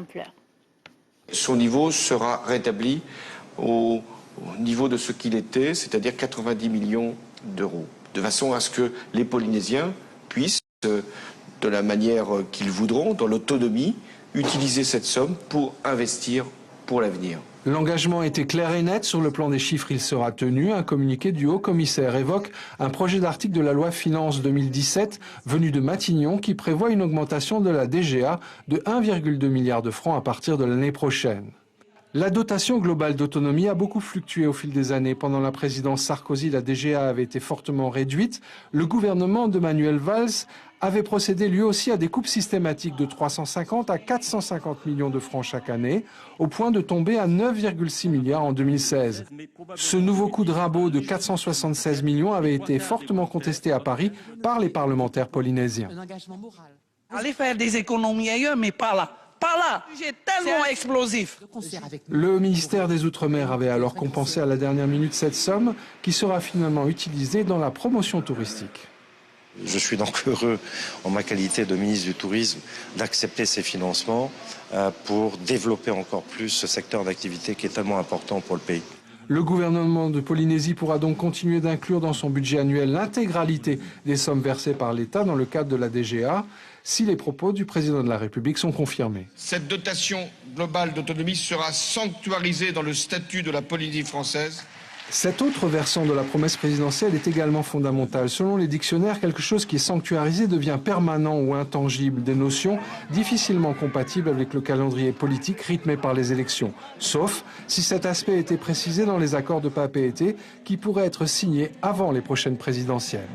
ampleur. Son niveau sera rétabli au niveau de ce qu'il était, c'est-à-dire 90 millions d'euros, de façon à ce que les Polynésiens puissent, de la manière qu'ils voudront, dans l'autonomie, utiliser cette somme pour investir pour l'avenir. L'engagement était clair et net. Sur le plan des chiffres, il sera tenu. Un communiqué du haut-commissaire évoque un projet d'article de la loi Finances 2017 venu de Matignon qui prévoit une augmentation de la DGA de 1,2 milliard de francs à partir de l'année prochaine. La dotation globale d'autonomie a beaucoup fluctué au fil des années. Pendant la présidence Sarkozy, la DGA avait été fortement réduite. Le gouvernement de Manuel Valls avait procédé lui aussi à des coupes systématiques de 350 à 450 millions de francs chaque année, au point de tomber à 9,6 milliards en 2016. Ce nouveau coup de rabot de 476 millions avait été fortement contesté à Paris par les parlementaires polynésiens. Allez faire des économies ailleurs, mais pas là. Pas là, c'est tellement explosif. Le ministère des Outre-mer avait alors compensé à la dernière minute cette somme qui sera finalement utilisée dans la promotion touristique. Je suis donc heureux, en ma qualité de ministre du Tourisme, d'accepter ces financements pour développer encore plus ce secteur d'activité qui est tellement important pour le pays. Le gouvernement de Polynésie pourra donc continuer d'inclure dans son budget annuel l'intégralité des sommes versées par l'État dans le cadre de la DGA, si les propos du président de la République sont confirmés. Cette dotation globale d'autonomie sera sanctuarisée dans le statut de la Polynésie française. Cet autre versant de la promesse présidentielle est également fondamental. Selon les dictionnaires, quelque chose qui est sanctuarisé devient permanent ou intangible, des notions difficilement compatibles avec le calendrier politique rythmé par les élections, sauf si cet aspect était précisé dans les accords de Papeete qui pourraient être signés avant les prochaines présidentielles.